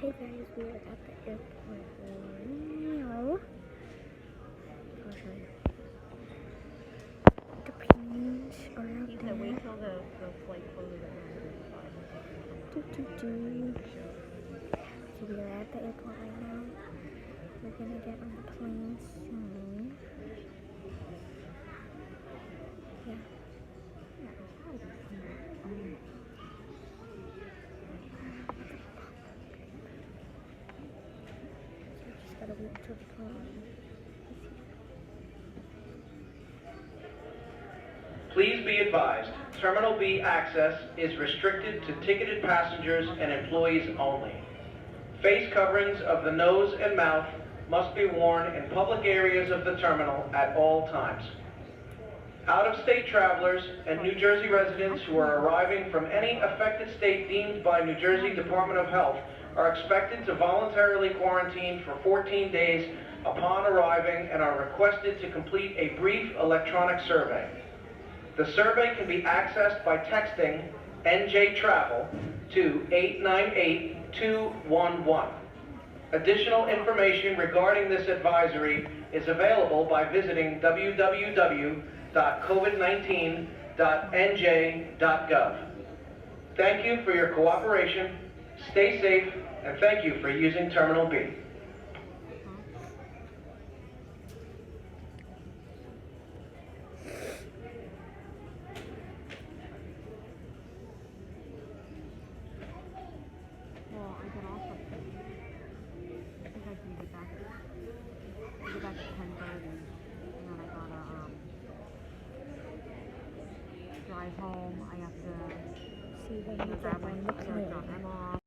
Hey guys, we are at the airport now. I'll show you. The planes are out He there. said wait till the flight closes at 9:35. So we are at the airport right now. We're gonna get on the plane soon. Yeah. Just gotta wait till the plane. Please be advised, Terminal B access is restricted to ticketed passengers and employees only. Face coverings of the nose and mouth must be worn in public areas of the terminal at all times. Out-of-state travelers and New Jersey residents who are arriving from any affected state deemed by New Jersey Department of Health are expected to voluntarily quarantine for 14 days upon arriving and are requested to complete a brief electronic survey. The survey can be accessed by texting NJ Travel to 898-211. Additional information regarding this advisory is available by visiting www.covid19.nj.gov. Thank you for your cooperation, stay safe, and thank you for using Terminal B. Well, I get off at, I think I can get back at 10:30, and then I gotta drive home. I have to See when we grab get my on the sister, drop plane. them off.